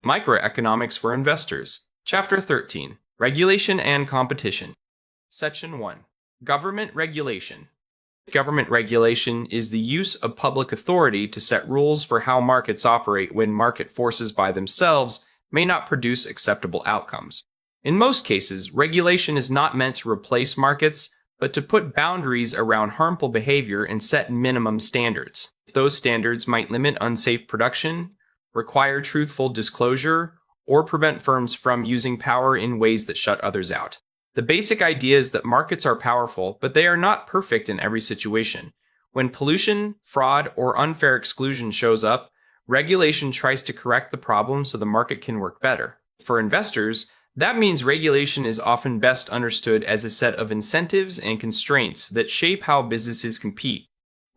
Microeconomics for Investors. Chapter 13. Regulation and Competition. Section 1. Government Regulation. Government regulation is the use of public authority to set rules for how markets operate when market forces by themselves may not produce acceptable outcomes. In most cases, regulation is not meant to replace markets, but to put boundaries around harmful behavior and set minimum standards. Those standards might limit unsafe production, require truthful disclosure, or prevent firms from using power in ways that shut others out. The basic idea is that markets are powerful, but they are not perfect in every situation. When pollution, fraud, or unfair exclusion shows up, regulation tries to correct the problem so the market can work better. For investors, that means regulation is often best understood as a set of incentives and constraints that shape how businesses compete.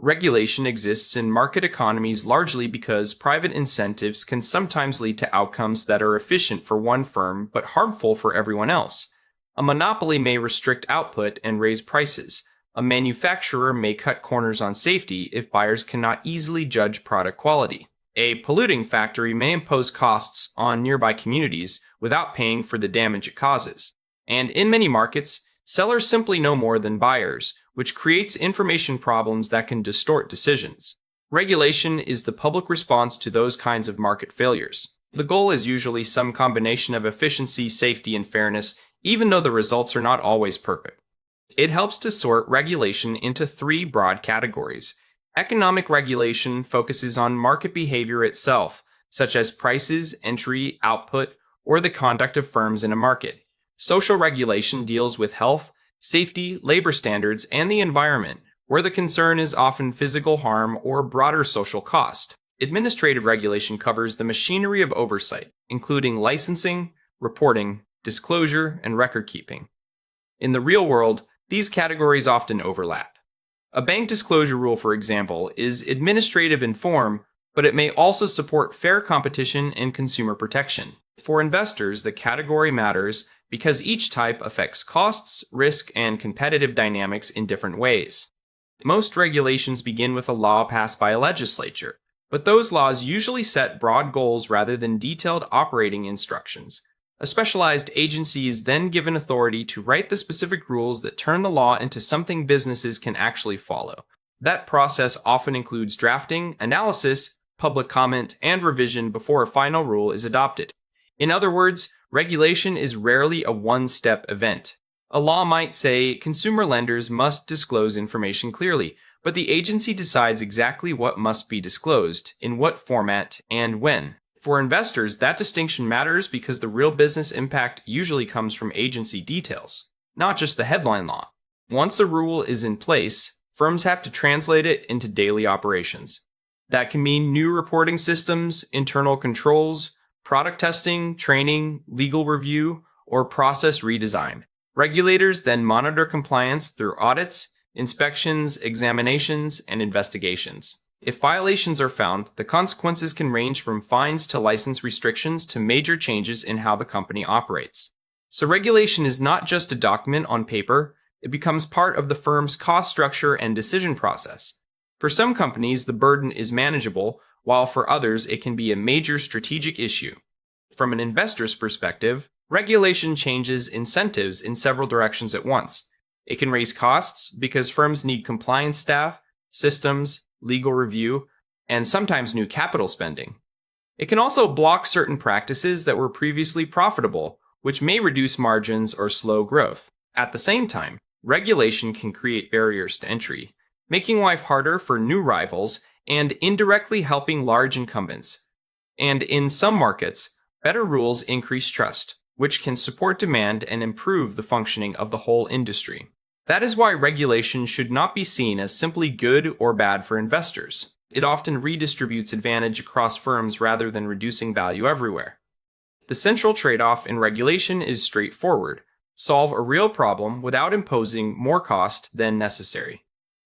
Regulation exists in market economies largely because private incentives can sometimes lead to outcomes that are efficient for one firm but harmful for everyone else. A monopoly may restrict output and raise prices. A manufacturer may cut corners on safety if buyers cannot easily judge product quality. A polluting factory may impose costs on nearby communities without paying for the damage it causes. And in many markets, sellers simply know more than buyers, which creates information problems that can distort decisions. Regulation is the public response to those kinds of market failures. The goal is usually some combination of efficiency, safety, and fairness, even though the results are not always perfect. It helps to sort regulation into three broad categories. Economic regulation focuses on market behavior itself, such as prices, entry, output, or the conduct of firms in a market. Social regulation deals with health, safety, labor standards, and the environment, where the concern is often physical harm or broader social cost. Administrative regulation covers the machinery of oversight, including licensing, reporting, disclosure, and record keeping. In the real world, these categories often overlap. A bank disclosure rule, for example, is administrative in form, but it may also support fair competition and consumer protection. For investors, the category matters because each type affects costs, risk, and competitive dynamics in different ways. Most regulations begin with a law passed by a legislature, but those laws usually set broad goals rather than detailed operating instructions. A specialized agency is then given authority to write the specific rules that turn the law into something businesses can actually follow. That process often includes drafting, analysis, public comment, and revision before a final rule is adopted. In other words, regulation is rarely a one-step event. A law might say consumer lenders must disclose information clearly, but the agency decides exactly what must be disclosed, in what format, and when. For investors, that distinction matters because the real business impact usually comes from agency details, not just the headline law. Once a rule is in place, firms have to translate it into daily operations. That can mean new reporting systems, internal controls, product testing, training, legal review, or process redesign. Regulators then monitor compliance through audits, inspections, examinations, and investigations. If violations are found, the consequences can range from fines to license restrictions to major changes in how the company operates. So regulation is not just a document on paper, it becomes part of the firm's cost structure and decision process. For some companies, the burden is manageable, while for others, it can be a major strategic issue. From an investor's perspective, regulation changes incentives in several directions at once. It can raise costs because firms need compliance staff, systems, legal review, and sometimes new capital spending. It can also block certain practices that were previously profitable, which may reduce margins or slow growth. At the same time, regulation can create barriers to entry, making life harder for new rivals and indirectly helping large incumbents. And in some markets, better rules increase trust, which can support demand and improve the functioning of the whole industry. That is why regulation should not be seen as simply good or bad for investors. It often redistributes advantage across firms rather than reducing value everywhere. The central trade-off in regulation is straightforward: solve a real problem without imposing more cost than necessary.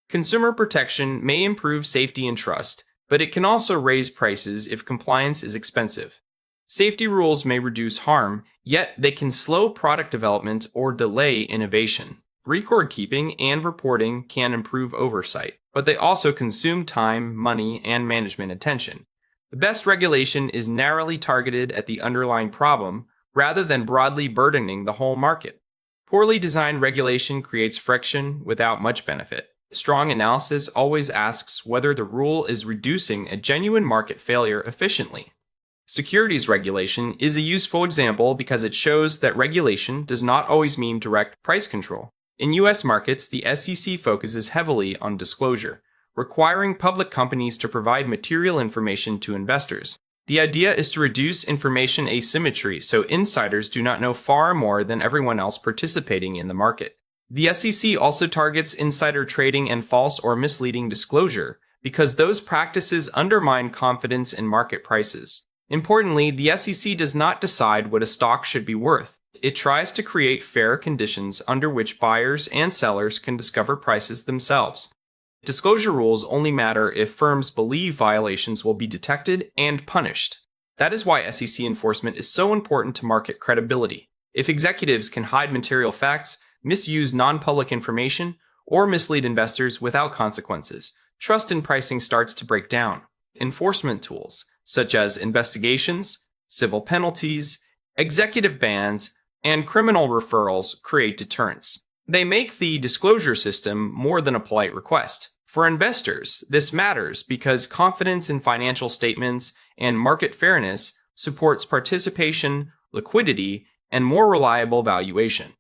Consumer protection may improve safety and trust, but it can also raise prices if compliance is expensive. Safety rules may reduce harm, yet they can slow product development or delay innovation. Record keeping and reporting can improve oversight, but they also consume time, money, and management attention. The best regulation is narrowly targeted at the underlying problem rather than broadly burdening the whole market. Poorly designed regulation creates friction without much benefit. Strong analysis always asks whether the rule is reducing a genuine market failure efficiently. Securities regulation is a useful example because it shows that regulation does not always mean direct price control. In U.S. markets, the SEC focuses heavily on disclosure, requiring public companies to provide material information to investors. The idea is to reduce information asymmetry so insiders do not know far more than everyone else participating in the market. The SEC also targets insider trading and false or misleading disclosure because those practices undermine confidence in market prices. Importantly, the SEC does not decide what a stock should be worth. It tries to create fair conditions under which buyers and sellers can discover prices themselves. Disclosure rules only matter if firms believe violations will be detected and punished. That is why SEC enforcement is so important to market credibility. If executives can hide material facts, misuse non-public information, or mislead investors without consequences, trust in pricing starts to break down. Enforcement tools, such as investigations, civil penalties, executive bans, and criminal referrals, create deterrence. They make the disclosure system more than a polite request. For investors, this matters because confidence in financial statements and market fairness supports participation, liquidity, and more reliable valuation.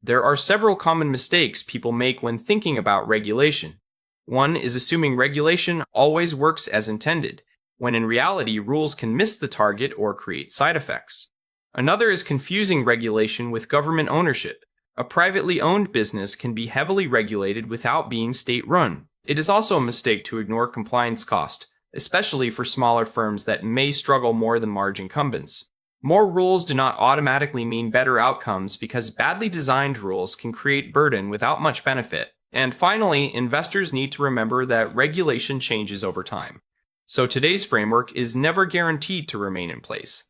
There are several common mistakes people make when thinking about regulation. One is assuming regulation always works as intended, when in reality rules can miss the target or create side effects. Another is confusing regulation with government ownership. A privately owned business can be heavily regulated without being state-run. It is also a mistake to ignore compliance cost, especially for smaller firms that may struggle more than large incumbents. More rules do not automatically mean better outcomes because badly designed rules can create burden without much benefit. And finally, investors need to remember that regulation changes over time. So today's framework is never guaranteed to remain in place.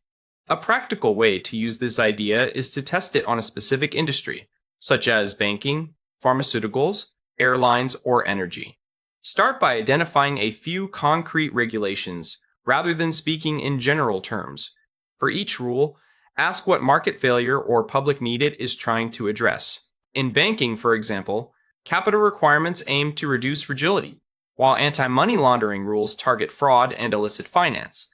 A practical way to use this idea is to test it on a specific industry, such as banking, pharmaceuticals, airlines, or energy. Start by identifying a few concrete regulations rather than speaking in general terms. For each rule, ask what market failure or public need it is trying to address. In banking, for example, capital requirements aim to reduce fragility, while anti-money laundering rules target fraud and illicit finance.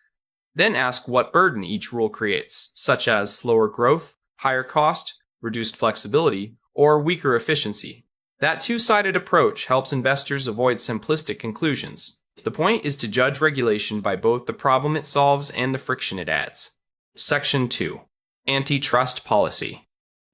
Then ask what burden each rule creates, such as slower growth, higher cost, reduced flexibility, or weaker efficiency. That two-sided approach helps investors avoid simplistic conclusions. The point is to judge regulation by both the problem it solves and the friction it adds. Section 2. Antitrust policy.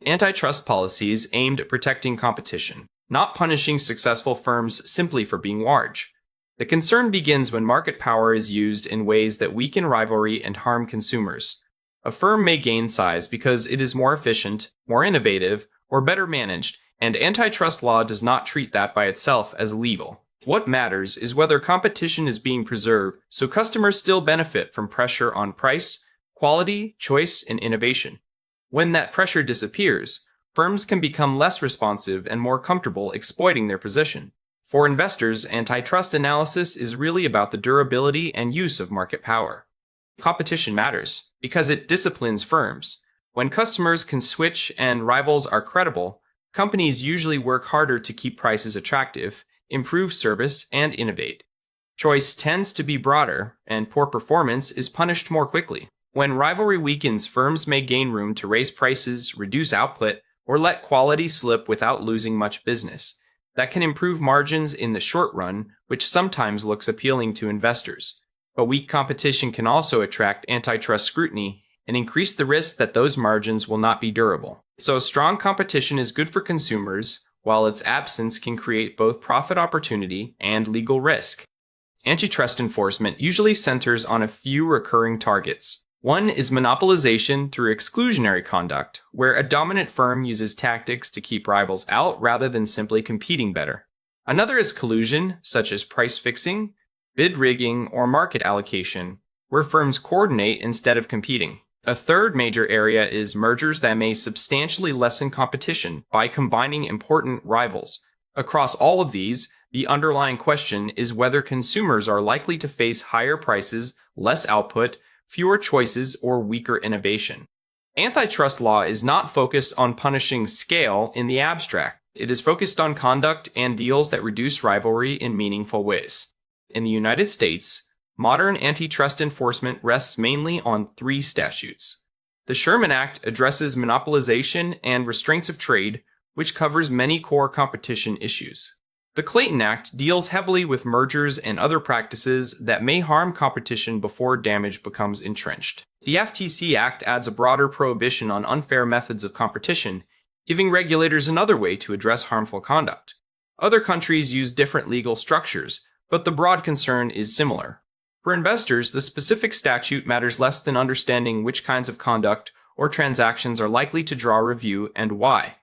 Antitrust policy is aimed at protecting competition, not punishing successful firms simply for being large. The concern begins when market power is used in ways that weaken rivalry and harm consumers. A firm may gain size because it is more efficient, more innovative, or better managed, and antitrust law does not treat that by itself as illegal. What matters is whether competition is being preserved so customers still benefit from pressure on price, quality, choice, and innovation. When that pressure disappears, firms can become less responsive and more comfortable exploiting their position. For investors, antitrust analysis is really about the durability and use of market power. Competition matters because it disciplines firms. When customers can switch and rivals are credible, companies usually work harder to keep prices attractive, improve service, and innovate. Choice tends to be broader, and poor performance is punished more quickly. When rivalry weakens, firms may gain room to raise prices, reduce output, or let quality slip without losing much business. That can improve margins in the short run, which sometimes looks appealing to investors. But weak competition can also attract antitrust scrutiny and increase the risk that those margins will not be durable. So strong competition is good for consumers, while its absence can create both profit opportunity and legal risk. Antitrust enforcement usually centers on a few recurring targets. One is monopolization through exclusionary conduct, where a dominant firm uses tactics to keep rivals out rather than simply competing better. Another is collusion, such as price fixing, bid rigging, or market allocation, where firms coordinate instead of competing. A third major area is mergers that may substantially lessen competition by combining important rivals. Across all of these, the underlying question is whether consumers are likely to face higher prices less output, fewer choices, or weaker innovation. Antitrust law is not focused on punishing scale in the abstract. It is focused on conduct and deals that reduce rivalry in meaningful ways. In the United States, modern antitrust enforcement rests mainly on three statutes. The Sherman Act addresses monopolization and restraints of trade, which covers many core competition issues. The Clayton Act deals heavily with mergers and other practices that may harm competition before damage becomes entrenched. The FTC Act adds a broader prohibition on unfair methods of competition, giving regulators another way to address harmful conduct. Other countries use different legal structures, but the broad concern is similar. For investors, the specific statute matters less than understanding which kinds of conduct or transactions are likely to draw review and why.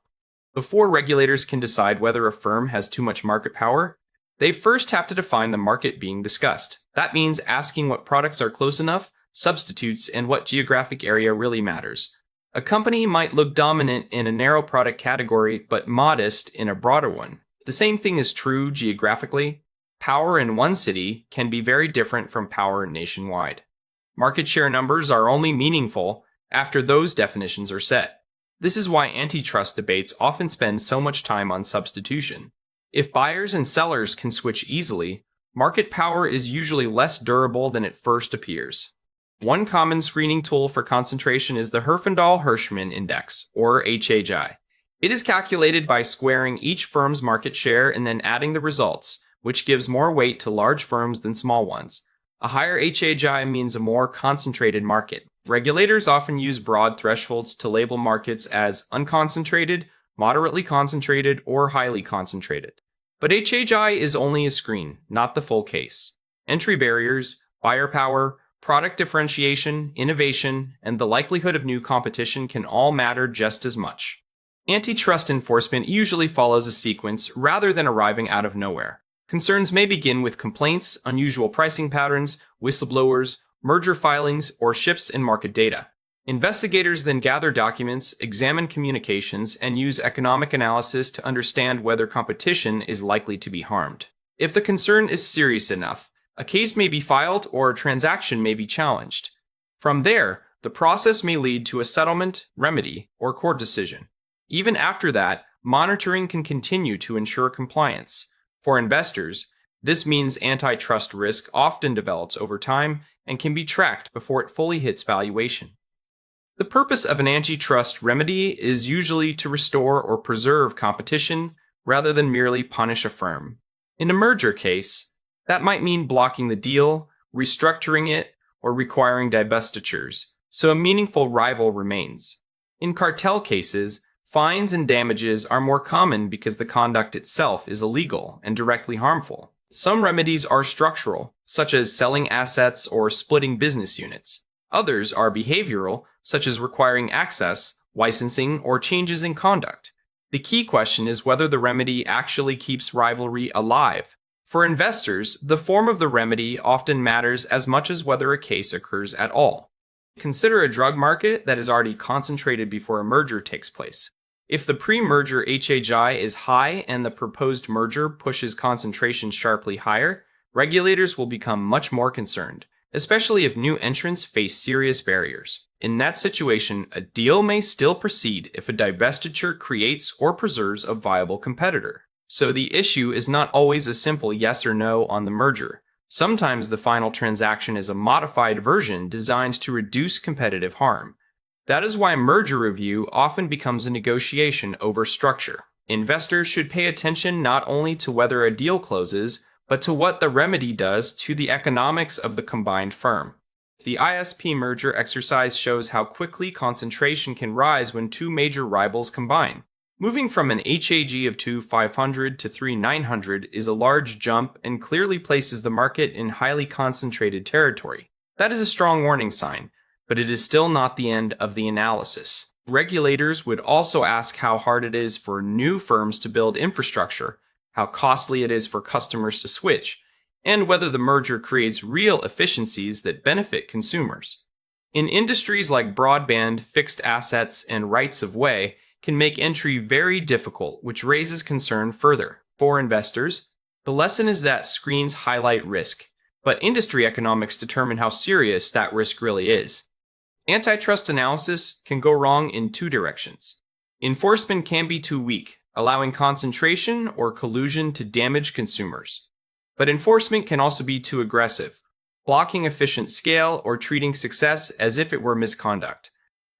Before regulators can decide whether a firm has too much market power, they first have to define the market being discussed. That means asking what products are close enough, substitutes, and what geographic area really matters. A company might look dominant in a narrow product category but modest in a broader one. The same thing is true geographically. Power in one city can be very different from power nationwide. Market share numbers are only meaningful after those definitions are set. This is why antitrust debates often spend so much time on substitution. If buyers and sellers can switch easily, market power is usually less durable than it first appears. One common screening tool for concentration is the Herfindahl-Hirschman Index, or HHI. It is calculated by squaring each firm's market share and then adding the results, which gives more weight to large firms than small ones. A higher HHI means a more concentrated market. Regulators often use broad thresholds to label markets as unconcentrated, moderately concentrated, or highly concentrated. But HHI is only a screen, not the full case. Entry barriers, buyer power, product differentiation, innovation, and the likelihood of new competition can all matter just as much. Antitrust enforcement usually follows a sequence rather than arriving out of nowhere. Concerns may begin with complaints, unusual pricing patterns, whistleblowers, merger filings, or shifts in market data. Investigators then gather documents, examine communications, and use economic analysis to understand whether competition is likely to be harmed. If the concern is serious enough, a case may be filed or a transaction may be challenged. From there, the process may lead to a settlement, remedy, or court decision. Even after that, monitoring can continue to ensure compliance. For investors, this means antitrust risk often develops over time and can be tracked before it fully hits valuation. The purpose of an antitrust remedy is usually to restore or preserve competition rather than merely punish a firm. In a merger case, that might mean blocking the deal, restructuring it, or requiring divestitures, so a meaningful rival remains. In cartel cases, fines and damages are more common because the conduct itself is illegal and directly harmful. Some remedies are structural, such as selling assets or splitting business units. Others are behavioral, such as requiring access, licensing, or changes in conduct. The key question is whether the remedy actually keeps rivalry alive. For investors, the form of the remedy often matters as much as whether a case occurs at all. Consider a drug market that is already concentrated before a merger takes place. If the pre-merger HHI is high and the proposed merger pushes concentration sharply higher, regulators will become much more concerned, especially if new entrants face serious barriers. In that situation, a deal may still proceed if a divestiture creates or preserves a viable competitor. So the issue is not always a simple yes or no on the merger. Sometimes the final transaction is a modified version designed to reduce competitive harm. That is why merger review often becomes a negotiation over structure. Investors should pay attention not only to whether a deal closes, but to what the remedy does to the economics of the combined firm. The ISP merger exercise shows how quickly concentration can rise when two major rivals combine. Moving from an HAG of 2,500 to 3,900 is a large jump and clearly places the market in highly concentrated territory. That is a strong warning sign, but it is still not the end of the analysis. Regulators would also ask how hard it is for new firms to build infrastructure, how costly it is for customers to switch, and whether the merger creates real efficiencies that benefit consumers. In industries like broadband, fixed assets, and rights of way, can make entry very difficult, which raises concern further. For investors, the lesson is that screens highlight risk. but industry economics determine how serious that risk really is. Antitrust analysis can go wrong in two directions. Enforcement can be too weak, allowing concentration or collusion to damage consumers. But enforcement can also be too aggressive, blocking efficient scale or treating success as if it were misconduct.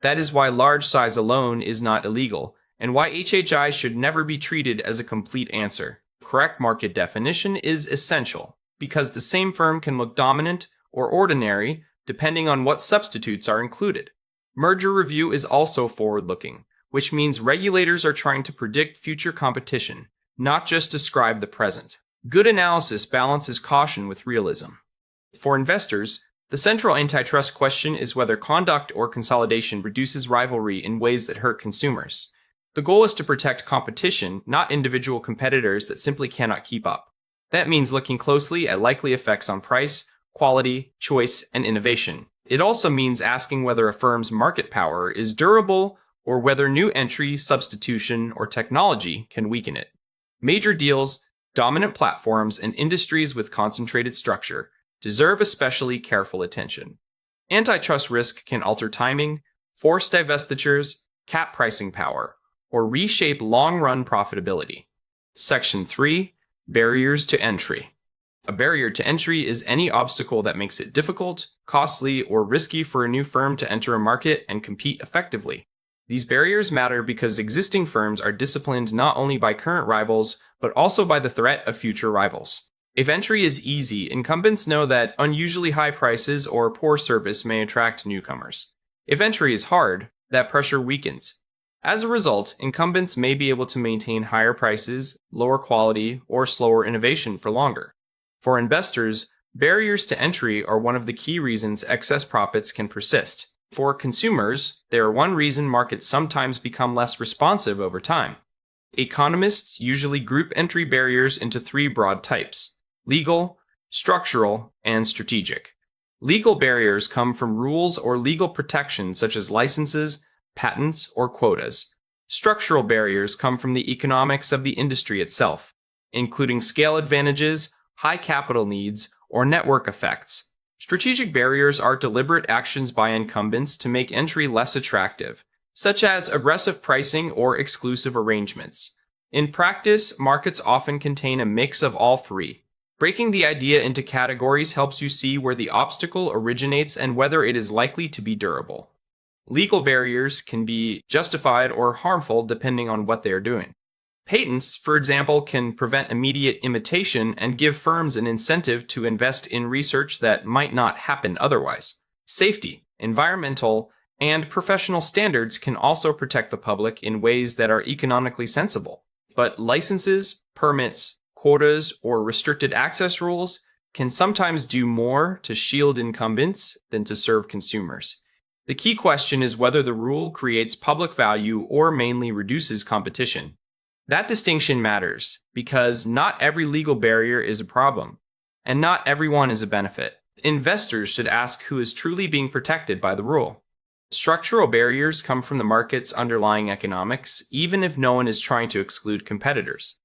That is why large size alone is not illegal, and why HHI should never be treated as a complete answer. Correct market definition is essential, because the same firm can look dominant or ordinary depending on what substitutes are included. Merger review is also forward-looking, which means regulators are trying to predict future competition, not just describe the present. Good analysis balances caution with realism. For investors, the central antitrust question is whether conduct or consolidation reduces rivalry in ways that hurt consumers. The goal is to protect competition, not individual competitors that simply cannot keep up. That means looking closely at likely effects on price, quality, choice, and innovation. It also means asking whether a firm's market power is durable or whether new entry, substitution, or technology can weaken it. Major deals, dominant platforms, and industries with concentrated structure deserve especially careful attention. Antitrust risk can alter timing, force divestitures, cap pricing power, or reshape long-run profitability. Section 3. Barriers to entry. A barrier to entry is any obstacle that makes it difficult, costly, or risky for a new firm to enter a market and compete effectively. These barriers matter because existing firms are disciplined not only by current rivals, but also by the threat of future rivals. If entry is easy, incumbents know that unusually high prices or poor service may attract newcomers. If entry is hard, that pressure weakens. As a result, incumbents may be able to maintain higher prices, lower quality, or slower innovation for longer. For investors, barriers to entry are one of the key reasons excess profits can persist. For consumers, they are one reason markets sometimes become less responsive over time. Economists usually group entry barriers into three broad types: legal, structural, and strategic. Legal barriers come from rules or legal protections such as licenses, patents, or quotas. Structural barriers come from the economics of the industry itself, including scale advantages, high capital needs, or network effects. Strategic barriers are deliberate actions by incumbents to make entry less attractive, such as aggressive pricing or exclusive arrangements. In practice, markets often contain a mix of all three. Breaking the idea into categories helps you see where the obstacle originates and whether it is likely to be durable. Legal barriers can be justified or harmful depending on what they are doing. Patents, for example, can prevent immediate imitation and give firms an incentive to invest in research that might not happen otherwise. Safety, environmental, and professional standards can also protect the public in ways that are economically sensible. But licenses, permits, quotas, or restricted access rules can sometimes do more to shield incumbents than to serve consumers. The key question is whether the rule creates public value or mainly reduces competition. That distinction matters because not every legal barrier is a problem, and not everyone is a benefit. Investors should ask who is truly being protected by the rule. Structural barriers come from the market's underlying economics, even if no one is trying to exclude competitors.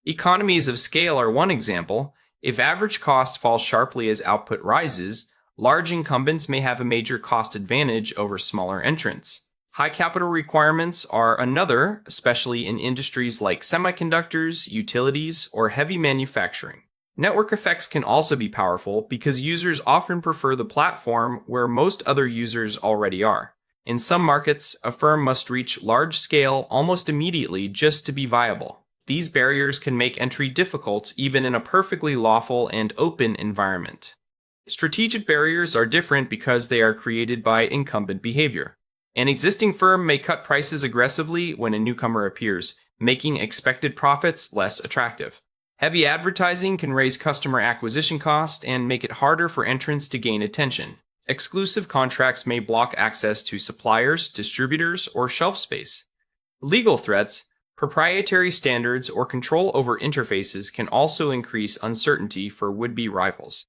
Economies of scale are one example. If average cost falls sharply as output rises, large incumbents may have a major cost advantage over smaller entrants. High capital requirements are another, especially in industries like semiconductors, utilities, or heavy manufacturing. Network effects can also be powerful because users often prefer the platform where most other users already are. In some markets, a firm must reach large scale almost immediately just to be viable. These barriers can make entry difficult even in a perfectly lawful and open environment. Strategic barriers are different because they are created by incumbent behavior. An existing firm may cut prices aggressively when a newcomer appears, making expected profits less attractive. Heavy advertising can raise customer acquisition costs and make it harder for entrants to gain attention. Exclusive contracts may block access to suppliers, distributors, or shelf space. Legal threats, proprietary standards, or control over interfaces can also increase uncertainty for would-be rivals.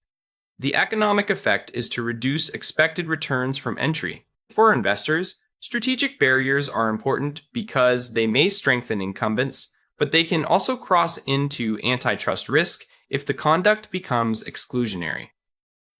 The economic effect is to reduce expected returns from entry. For investors, strategic barriers are important because they may strengthen incumbents, but they can also cross into antitrust risk if the conduct becomes exclusionary.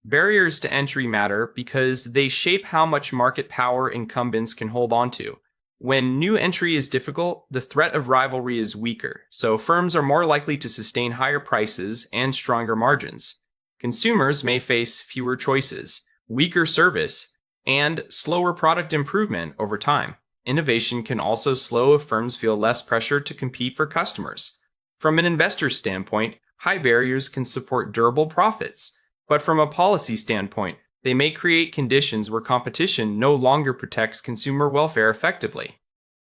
Barriers to entry matter because they shape how much market power incumbents can hold on to. When new entry is difficult, the threat of rivalry is weaker, so firms are more likely to sustain higher prices and stronger margins. Consumers may face fewer choices, weaker service, and slower product improvement over time. Innovation can also slow if firms feel less pressure to compete for customers. From an investor's standpoint, high barriers can support durable profits, but from a policy standpoint, they may create conditions where competition no longer protects consumer welfare effectively.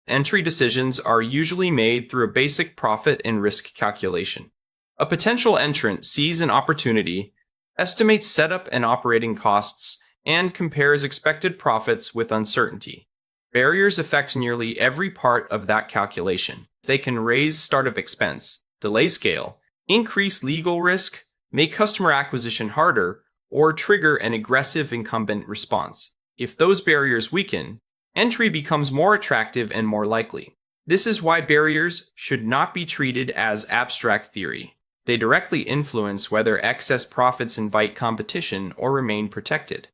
Entry decisions are usually made through a basic profit and risk calculation. A potential entrant sees an opportunity, estimates setup and operating costs, and compares expected profits with uncertainty. Barriers affect nearly every part of that calculation. They can raise startup expense, delay scale, increase legal risk, make customer acquisition harder, or trigger an aggressive incumbent response. If those barriers weaken, entry becomes more attractive and more likely. This is why barriers should not be treated as abstract theory. They directly influence whether excess profits invite competition or remain protected.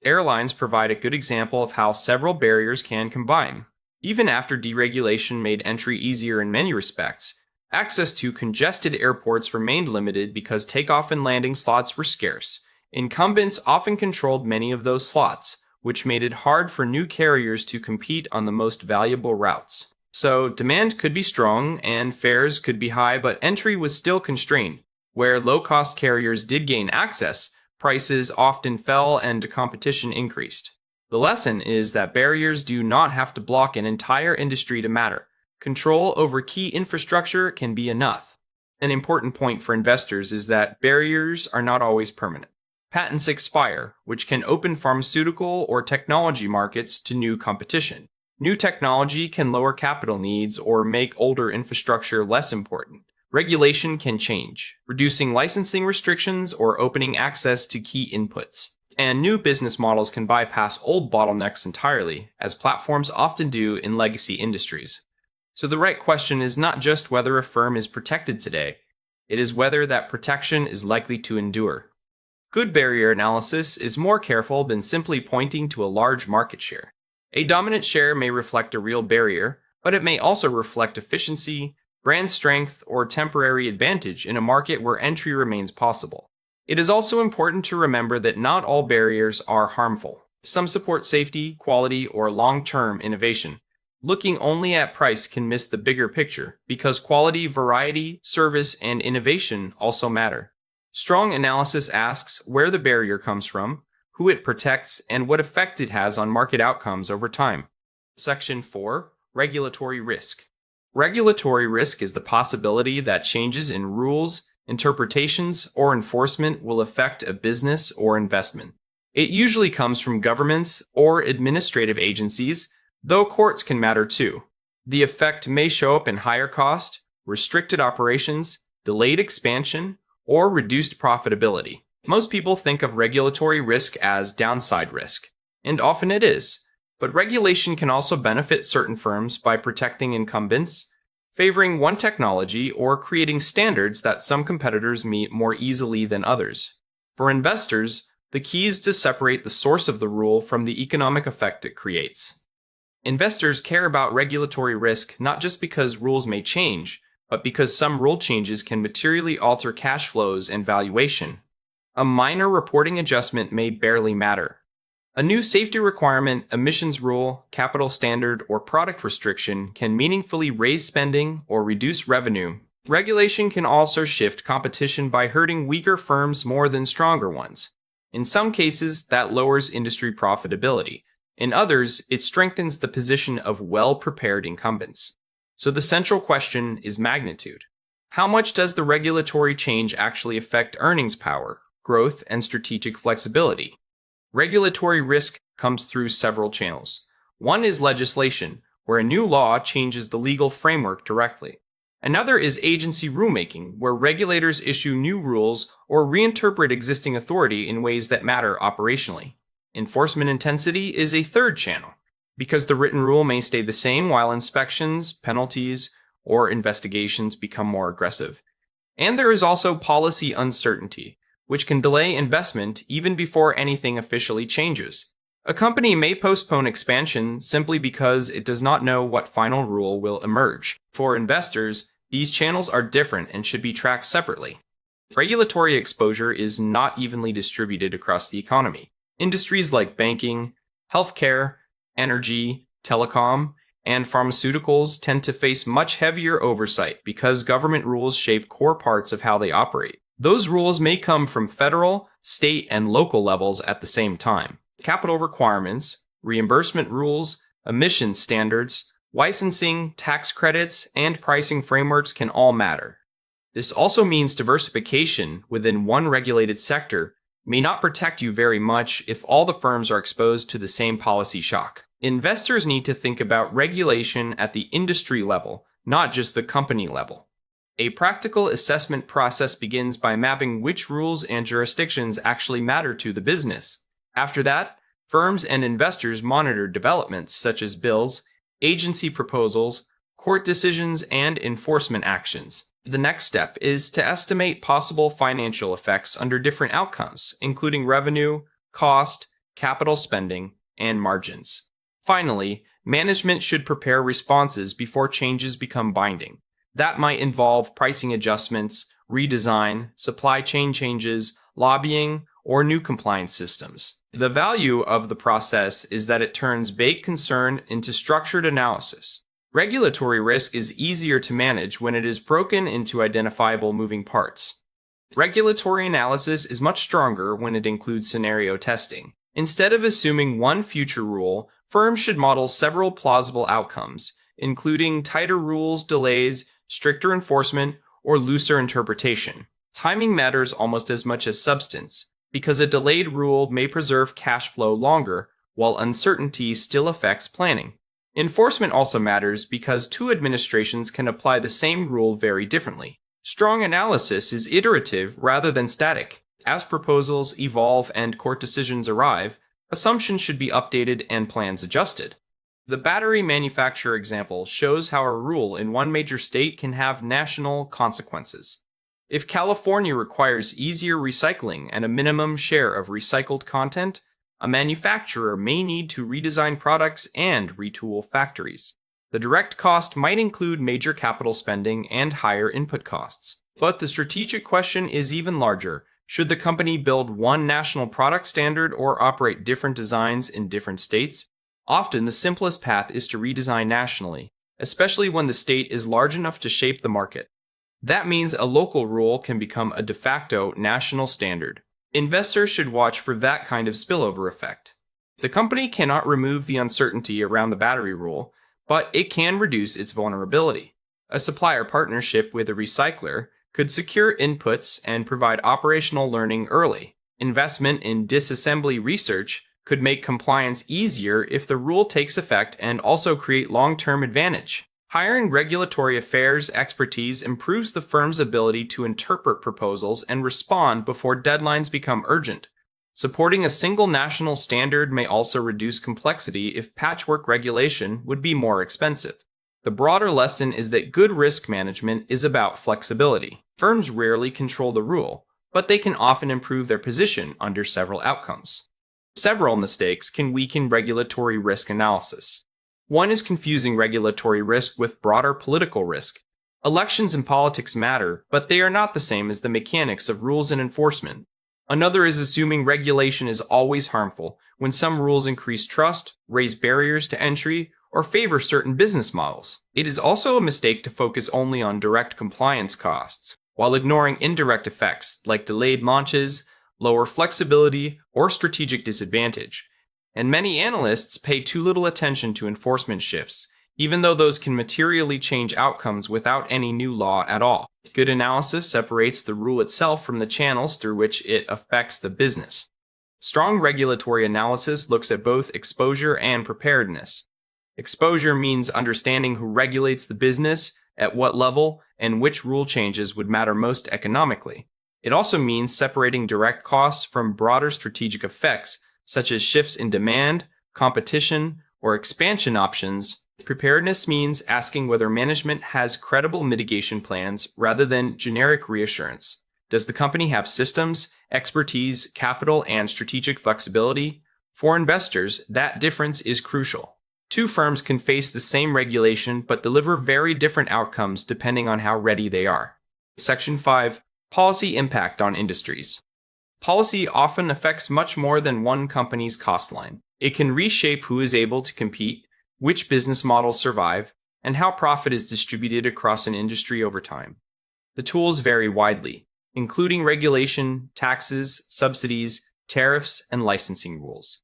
Airlines provide a good example of how several barriers can combine. Even after deregulation made entry easier in many respects, access to congested airports remained limited because takeoff and landing slots were scarce. Incumbents often controlled many of those slots, which made it hard for new carriers to compete on the most valuable routes. So, demand could be strong and fares could be high, but entry was still constrained. Where low-cost carriers did gain access, prices often fell and competition increased. The lesson is that barriers do not have to block an entire industry to matter. Control over key infrastructure can be enough. An important point for investors is that barriers are not always permanent. Patents expire, which can open pharmaceutical or technology markets to new competition. New technology can lower capital needs or make older infrastructure less important. Regulation can change, reducing licensing restrictions or opening access to key inputs. And new business models can bypass old bottlenecks entirely, as platforms often do in legacy industries. So the right question is not just whether a firm is protected today, it is whether that protection is likely to endure. Good barrier analysis is more careful than simply pointing to a large market share. A dominant share may reflect a real barrier, but it may also reflect efficiency, brand strength, or temporary advantage in a market where entry remains possible. It is also important to remember that not all barriers are harmful. Some support safety, quality, or long-term innovation. Looking only at price can miss the bigger picture, because quality, variety, service, and innovation also matter. Strong analysis asks where the barrier comes from, who it protects, and what effect it has on market outcomes over time. Section 4. Regulatory risk. Regulatory risk is the possibility that changes in rules, interpretations, or enforcement will affect a business or investment. It usually comes from governments or administrative agencies, though courts can matter too. The effect may show up in higher cost, restricted operations, delayed expansion, or reduced profitability. Most people think of regulatory risk as downside risk, and often it is. But regulation can also benefit certain firms by protecting incumbents, favoring one technology, or creating standards that some competitors meet more easily than others. For investors, the key is to separate the source of the rule from the economic effect it creates. Investors care about regulatory risk not just because rules may change, but because some rule changes can materially alter cash flows and valuation. A minor reporting adjustment may barely matter. A new safety requirement, emissions rule, capital standard, or product restriction can meaningfully raise spending or reduce revenue. Regulation can also shift competition by hurting weaker firms more than stronger ones. In some cases, that lowers industry profitability. In others, it strengthens the position of well-prepared incumbents. So the central question is magnitude. How much does the regulatory change actually affect earnings power, growth, and strategic flexibility? Regulatory risk comes through several channels. One is legislation, where a new law changes the legal framework directly. Another is agency rulemaking, where regulators issue new rules or reinterpret existing authority in ways that matter operationally. Enforcement intensity is a third channel, because the written rule may stay the same while inspections, penalties, or investigations become more aggressive. And there is also policy uncertainty, which can delay investment even before anything officially changes. A company may postpone expansion simply because it does not know what final rule will emerge. For investors, these channels are different and should be tracked separately. Regulatory exposure is not evenly distributed across the economy. Industries like banking, healthcare, energy, telecom, and pharmaceuticals tend to face much heavier oversight because government rules shape core parts of how they operate. Those rules may come from federal, state, and local levels at the same time. Capital requirements, reimbursement rules, emissions standards, licensing, tax credits, and pricing frameworks can all matter. This also means diversification within one regulated sector may not protect you very much if all the firms are exposed to the same policy shock. Investors need to think about regulation at the industry level, not just the company level. A practical assessment process begins by mapping which rules and jurisdictions actually matter to the business. After that, firms and investors monitor developments such as bills, agency proposals, court decisions, and enforcement actions. The next step is to estimate possible financial effects under different outcomes, including revenue, cost, capital spending, and margins. Finally, management should prepare responses before changes become binding. That might involve pricing adjustments, redesign, supply chain changes, lobbying, or new compliance systems. The value of the process is that it turns vague concern into structured analysis. Regulatory risk is easier to manage when it is broken into identifiable moving parts. Regulatory analysis is much stronger when it includes scenario testing. Instead of assuming one future rule, firms should model several plausible outcomes, including tighter rules, delays, stricter enforcement, or looser interpretation. Timing matters almost as much as substance, because a delayed rule may preserve cash flow longer, while uncertainty still affects planning. Enforcement also matters because two administrations can apply the same rule very differently. Strong analysis is iterative rather than static. As proposals evolve and court decisions arrive, assumptions should be updated and plans adjusted. The battery manufacturer example shows how a rule in one major state can have national consequences. If California requires easier recycling and a minimum share of recycled content, a manufacturer may need to redesign products and retool factories. The direct cost might include major capital spending and higher input costs. But the strategic question is even larger. Should the company build one national product standard or operate different designs in different states? Often the simplest path is to redesign nationally, especially when the state is large enough to shape the market. That means a local rule can become a de facto national standard. Investors should watch for that kind of spillover effect. The company cannot remove the uncertainty around the battery rule, but it can reduce its vulnerability. A supplier partnership with a recycler could secure inputs and provide operational learning early. Investment in disassembly research could make compliance easier if the rule takes effect and also create long-term advantage. Hiring regulatory affairs expertise improves the firm's ability to interpret proposals and respond before deadlines become urgent. Supporting a single national standard may also reduce complexity if patchwork regulation would be more expensive. The broader lesson is that good risk management is about flexibility. Firms rarely control the rule, but they can often improve their position under several outcomes. Several mistakes can weaken regulatory risk analysis. One is confusing regulatory risk with broader political risk. Elections and politics matter, but they are not the same as the mechanics of rules and enforcement. Another is assuming regulation is always harmful, when some rules increase trust, raise barriers to entry, or favor certain business models. It is also a mistake to focus only on direct compliance costs, while ignoring indirect effects like delayed launches, lower flexibility, or strategic disadvantage. And many analysts pay too little attention to enforcement shifts, even though those can materially change outcomes without any new law at all. Good analysis separates the rule itself from the channels through which it affects the business. Strong regulatory analysis looks at both exposure and preparedness. Exposure means understanding who regulates the business, at what level, and which rule changes would matter most economically. It also means separating direct costs from broader strategic effects, such as shifts in demand, competition, or expansion options. Preparedness means asking whether management has credible mitigation plans rather than generic reassurance. Does the company have systems, expertise, capital, and strategic flexibility? For investors, that difference is crucial. Two firms can face the same regulation but deliver very different outcomes depending on how ready they are. Section 5. Policy impact on industries. Policy often affects much more than one company's cost line. It can reshape who is able to compete, which business models survive, and how profit is distributed across an industry over time. The tools vary widely, including regulation, taxes, subsidies, tariffs, and licensing rules.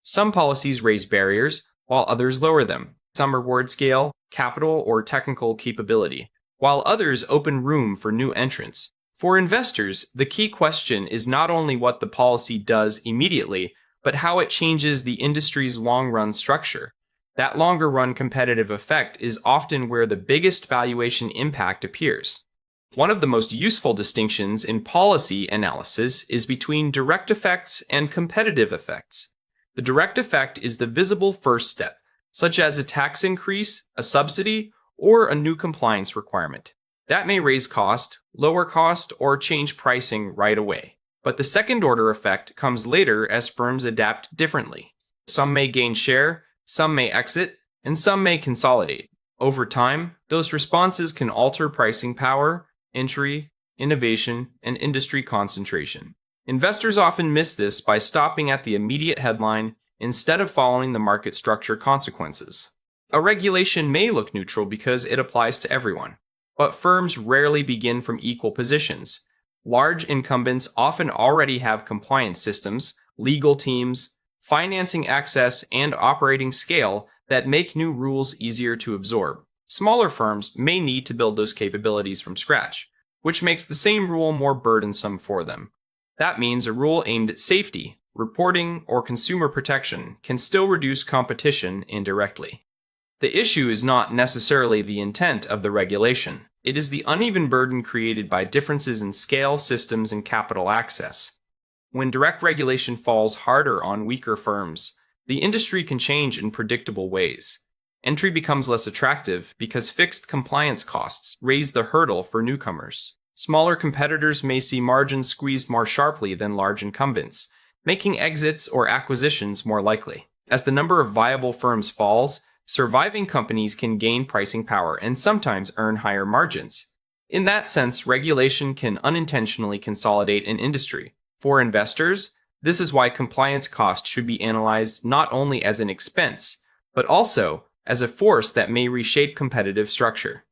Some policies raise barriers, while others lower them. Some reward scale, capital, or technical capability, while others open room for new entrants. For investors, the key question is not only what the policy does immediately, but how it changes the industry's long-run structure. That longer-run competitive effect is often where the biggest valuation impact appears. One of the most useful distinctions in policy analysis is between direct effects and competitive effects. The direct effect is the visible first step, such as a tax increase, a subsidy, or a new compliance requirement. That may raise cost, lower cost, or change pricing right away. But the second-order effect comes later as firms adapt differently. Some may gain share, some may exit, and some may consolidate. Over time, those responses can alter pricing power, entry, innovation, and industry concentration. Investors often miss this by stopping at the immediate headline instead of following the market structure consequences. A regulation may look neutral because it applies to everyone, but firms rarely begin from equal positions. Large incumbents often already have compliance systems, legal teams, financing access, and operating scale that make new rules easier to absorb. Smaller firms may need to build those capabilities from scratch, which makes the same rule more burdensome for them. That means a rule aimed at safety, reporting, or consumer protection can still reduce competition indirectly. The issue is not necessarily the intent of the regulation. It is the uneven burden created by differences in scale, systems, and capital access. When direct regulation falls harder on weaker firms, the industry can change in predictable ways. Entry becomes less attractive because fixed compliance costs raise the hurdle for newcomers. Smaller competitors may see margins squeezed more sharply than large incumbents, making exits or acquisitions more likely. As the number of viable firms falls, surviving companies can gain pricing power and sometimes earn higher margins. In that sense, regulation can unintentionally consolidate an industry. For investors, this is why compliance costs should be analyzed not only as an expense, but also as a force that may reshape competitive structure.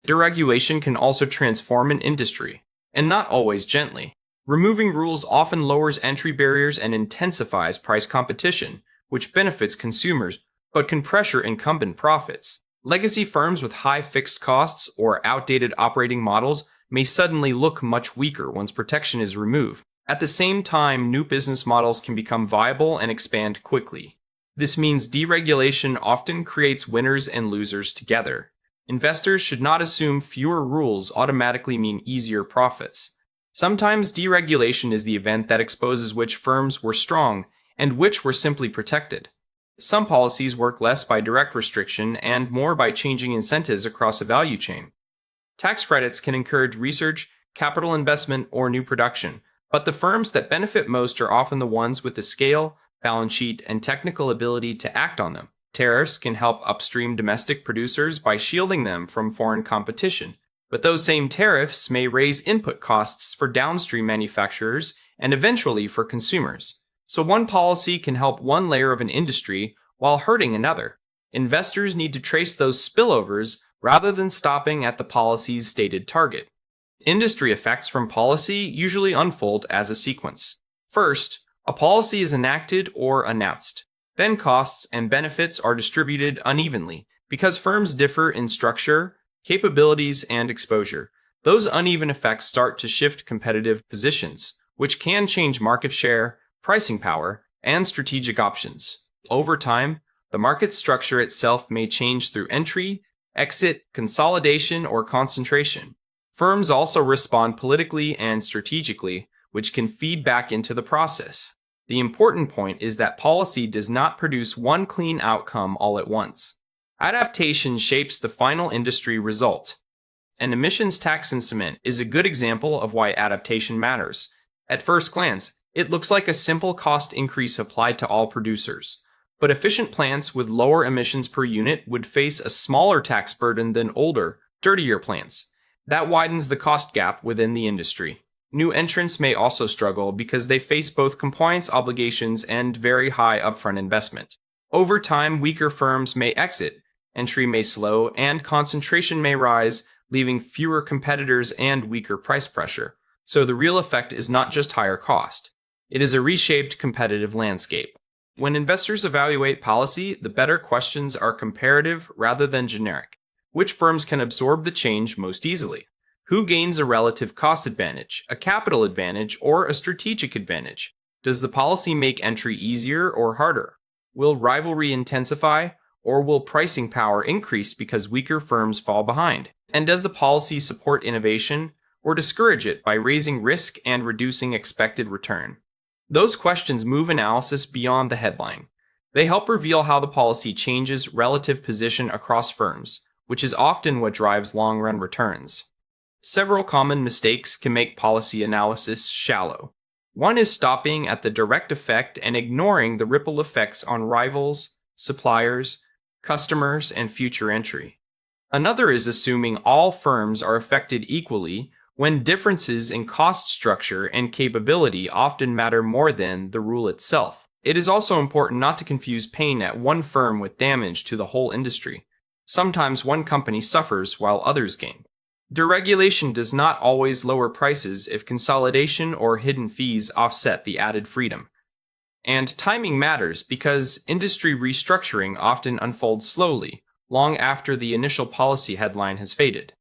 Deregulation can also transform an industry, and not always gently. Removing rules often lowers entry barriers and intensifies price competition, which benefits consumers but can pressure incumbent profits. Legacy firms with high fixed costs or outdated operating models may suddenly look much weaker once protection is removed. At the same time, new business models can become viable and expand quickly. This means deregulation often creates winners and losers together. Investors should not assume fewer rules automatically mean easier profits. Sometimes deregulation is the event that exposes which firms were strong and which were simply protected. Some policies work less by direct restriction and more by changing incentives across a value chain. Tax credits can encourage research, capital investment, or new production, but the firms that benefit most are often the ones with the scale, balance sheet, and technical ability to act on them. Tariffs can help upstream domestic producers by shielding them from foreign competition, but those same tariffs may raise input costs for downstream manufacturers and eventually for consumers. So one policy can help one layer of an industry while hurting another. Investors need to trace those spillovers rather than stopping at the policy's stated target. Industry effects from policy usually unfold as a sequence. First, a policy is enacted or announced. Then costs and benefits are distributed unevenly because firms differ in structure, capabilities, and exposure. Those uneven effects start to shift competitive positions, which can change market share, pricing power, and strategic options. Over time, the market structure itself may change through entry, exit, consolidation, or concentration. Firms also respond politically and strategically, which can feed back into the process. The important point is that policy does not produce one clean outcome all at once. Adaptation shapes the final industry result. An emissions tax in cement is a good example of why adaptation matters. At first glance, it looks like a simple cost increase applied to all producers. But efficient plants with lower emissions per unit would face a smaller tax burden than older, dirtier plants. That widens the cost gap within the industry. New entrants may also struggle because they face both compliance obligations and very high upfront investment. Over time, weaker firms may exit, entry may slow, and concentration may rise, leaving fewer competitors and weaker price pressure. So the real effect is not just higher cost. It is a reshaped competitive landscape. When investors evaluate policy, the better questions are comparative rather than generic. Which firms can absorb the change most easily? Who gains a relative cost advantage, a capital advantage, or a strategic advantage? Does the policy make entry easier or harder? Will rivalry intensify, or will pricing power increase because weaker firms fall behind? And does the policy support innovation, or discourage it by raising risk and reducing expected return? Those questions move analysis beyond the headline. They help reveal how the policy changes relative position across firms, which is often what drives long-run returns. Several common mistakes can make policy analysis shallow. One is stopping at the direct effect and ignoring the ripple effects on rivals, suppliers, customers, and future entry. Another is assuming all firms are affected equally when differences in cost structure and capability often matter more than the rule itself. It is also important not to confuse pain at one firm with damage to the whole industry. Sometimes one company suffers while others gain. Deregulation does not always lower prices if consolidation or hidden fees offset the added freedom. And timing matters because industry restructuring often unfolds slowly, long after the initial policy headline has faded.